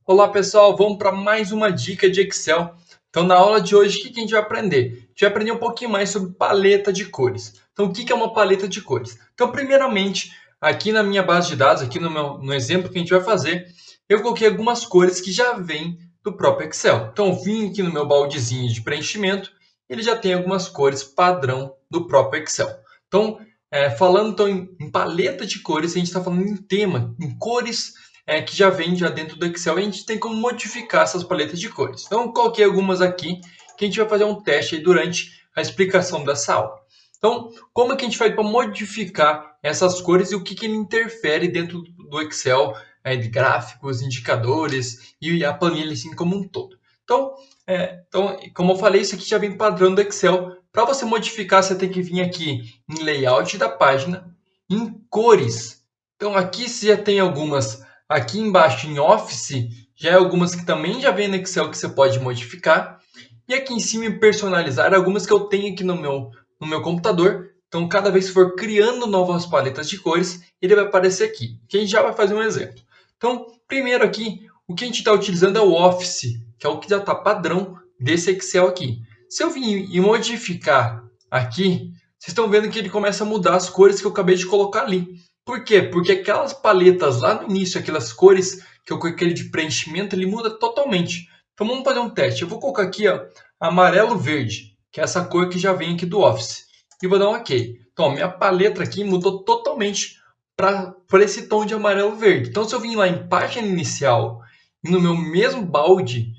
Olá pessoal, vamos para mais uma dica de Excel. Então, na aula de hoje, o que a gente vai aprender? A gente vai aprender um pouquinho mais sobre paleta de cores. Então, o que é uma paleta de cores? Então, primeiramente, aqui na minha base de dados, aqui no exemplo que a gente vai fazer, eu coloquei algumas cores que já vêm do próprio Excel. Então, eu vim aqui no meu baldezinho de preenchimento, ele já tem algumas cores padrão do próprio Excel. Então, falando então, em paleta de cores, a gente está falando em tema, em cores que já vem já dentro do Excel, e a gente tem como modificar essas paletas de cores. Então, eu coloquei algumas aqui que a gente vai fazer um teste aí durante a explicação dessa aula. Então, como é que a gente faz para modificar essas cores e o que ele interfere dentro do Excel, de gráficos, indicadores e a planilha assim como um todo. Então, como eu falei, isso aqui já vem padrão do Excel. Para você modificar, você tem que vir aqui em layout da página, em cores. Então, aqui você já tem algumas. Aqui embaixo em Office, já é algumas que também já vem no Excel que você pode modificar. E aqui em cima em personalizar, algumas que eu tenho aqui no meu computador. Então, cada vez que for criando novas paletas de cores, ele vai aparecer aqui. Que a gente já vai fazer um exemplo. Então, primeiro aqui, o que a gente está utilizando é o Office, que é o que já está padrão desse Excel aqui. Se eu vir e modificar aqui, vocês estão vendo que ele começa a mudar as cores que eu acabei de colocar ali. Por quê? Porque aquelas paletas lá no início, aquelas cores que eu coloquei de preenchimento, ele muda totalmente. Então vamos fazer um teste. Eu vou colocar aqui ó, amarelo verde, que é essa cor que já vem aqui do Office. E vou dar um OK. Então, minha paleta aqui mudou totalmente para esse tom de amarelo verde. Então, se eu vim lá em página inicial e no meu mesmo balde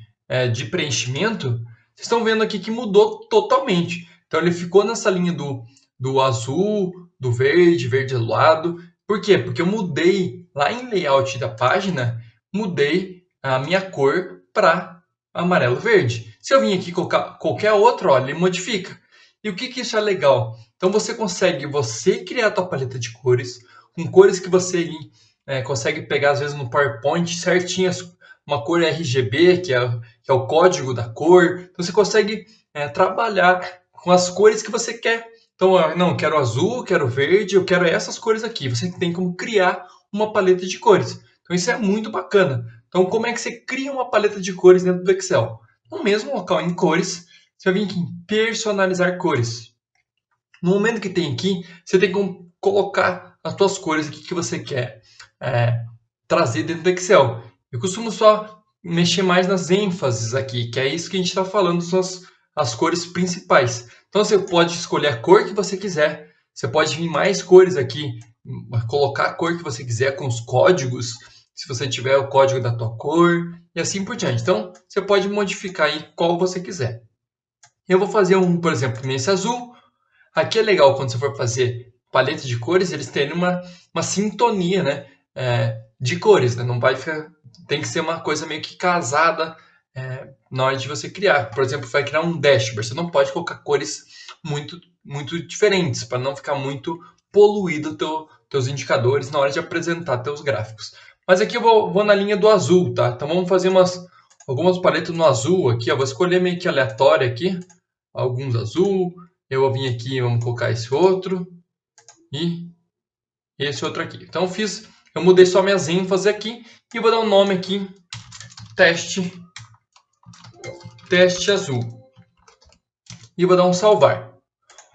de preenchimento, vocês estão vendo aqui que mudou totalmente. Então, ele ficou nessa linha do azul, do verde, verde azulado. Por quê? Porque eu mudei lá em layout da página, mudei a minha cor para amarelo verde. Se eu vim aqui colocar qualquer outro, olha, ele modifica. E o que isso é legal? Então você consegue criar a tua paleta de cores, com cores que você consegue pegar às vezes no PowerPoint certinhas, uma cor RGB, que é o código da cor. Então você consegue trabalhar com as cores que você quer. Então, não, quero azul, quero verde, eu quero essas cores aqui. Você tem como criar uma paleta de cores. Então isso é muito bacana. Então, como é que você cria uma paleta de cores dentro do Excel? No mesmo local em cores, você vai vir aqui em personalizar cores. No momento que tem aqui, você tem que colocar as suas cores aqui que você quer trazer dentro do Excel. Eu costumo só mexer mais nas ênfases aqui, que é isso que a gente está falando, são as cores principais. Então você pode escolher a cor que você quiser, você pode vir mais cores aqui, colocar a cor que você quiser com os códigos, se você tiver o código da tua cor e assim por diante. Então você pode modificar aí qual você quiser. Eu vou fazer por exemplo, nesse azul. Aqui é legal quando você for fazer paleta de cores, eles terem uma sintonia, né? De cores, né? Não vai ficar, tem que ser uma coisa meio que casada na hora de você criar. Por exemplo, vai criar um dashboard, você não pode colocar cores muito diferentes para não ficar muito poluído teus indicadores na hora de apresentar teus gráficos. Mas aqui eu vou na linha do azul, tá? Então vamos fazer algumas paletas no azul aqui, ó. Vou escolher meio que aleatório aqui, alguns azul. Eu vou vir aqui, vamos colocar esse outro e esse outro aqui. Então eu mudei só minhas ênfases aqui e vou dar um nome aqui, teste azul. E vou dar um salvar.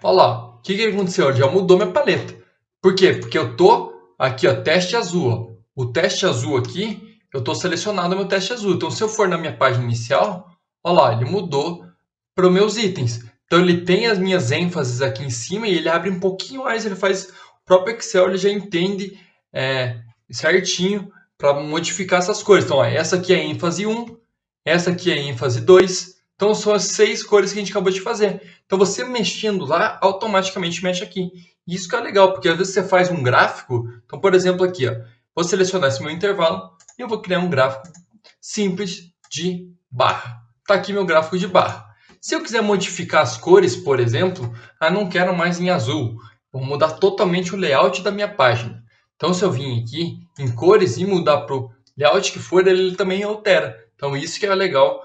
Olha lá, o que aconteceu? Já mudou minha paleta. Por quê? Porque eu tô aqui, ó, teste azul. Ó. O teste azul aqui, eu tô selecionado meu teste azul. Então, se eu for na minha página inicial, olha lá, ele mudou para os meus itens. Então, ele tem as minhas ênfases aqui em cima e ele abre um pouquinho mais. Ele faz, o próprio Excel ele já entende certinho para modificar essas cores. Então, ó, essa aqui é ênfase 1, essa aqui é ênfase 2. Então, são as 6 cores que a gente acabou de fazer. Então, você mexendo lá, automaticamente mexe aqui. Isso que é legal, porque às vezes você faz um gráfico. Então, por exemplo, aqui, ó, vou selecionar esse meu intervalo e eu vou criar um gráfico simples de barra. Está aqui meu gráfico de barra. Se eu quiser modificar as cores, por exemplo, não quero mais em azul. Vou mudar totalmente o layout da minha página. Então, se eu vim aqui em cores e mudar para o layout que for, ele também altera. Então, isso que é legal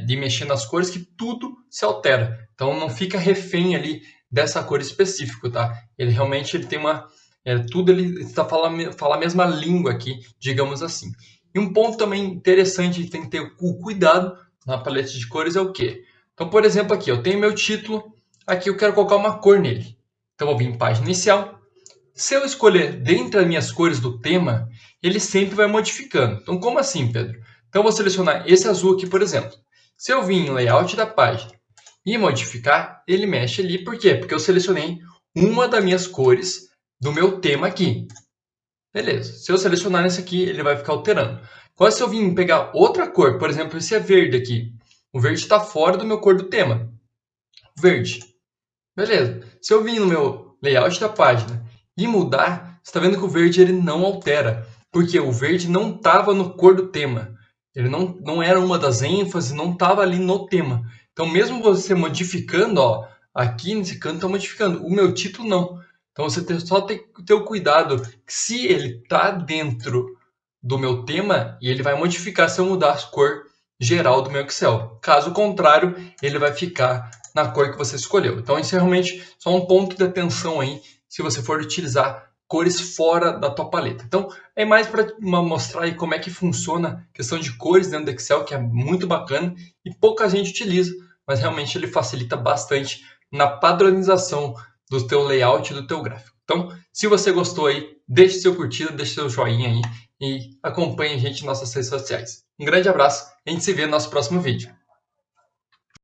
de mexer nas cores, que tudo se altera. Então, não fica refém ali dessa cor específica, tá? Ele realmente tem tudo ele está fala a mesma língua aqui, digamos assim. E um ponto também interessante que tem que ter o cuidado na paleta de cores é o quê? Então, por exemplo, aqui eu tenho meu título, aqui eu quero colocar uma cor nele. Então, eu vou vir em página inicial. Se eu escolher dentre as minhas cores do tema, ele sempre vai modificando. Então, como assim, Pedro? Então, eu vou selecionar esse azul aqui, por exemplo. Se eu vir em layout da página e modificar, ele mexe ali. Por quê? Porque eu selecionei uma das minhas cores do meu tema aqui. Beleza. Se eu selecionar esse aqui, ele vai ficar alterando. Agora, se eu vir pegar outra cor, por exemplo, esse é verde aqui. O verde está fora do meu cor do tema. Verde. Beleza. Se eu vir no meu layout da página e mudar, você está vendo que o verde ele não altera. Porque o verde não estava no cor do tema. Ele não era uma das ênfases, não estava ali no tema. Então, mesmo você modificando, ó, aqui nesse canto está modificando. O meu título não. Então, você só tem que ter o cuidado que se ele está dentro do meu tema, e ele vai modificar se eu mudar a cor geral do meu Excel. Caso contrário, ele vai ficar na cor que você escolheu. Então, isso é realmente só um ponto de atenção aí, se você for utilizar cores fora da tua paleta. Então, é mais para mostrar aí como é que funciona a questão de cores dentro do Excel, que é muito bacana e pouca gente utiliza, mas realmente ele facilita bastante na padronização do teu layout e do teu gráfico. Então, se você gostou aí, deixe seu curtida, deixe seu joinha aí e acompanhe a gente nas nossas redes sociais. Um grande abraço, a gente se vê no nosso próximo vídeo.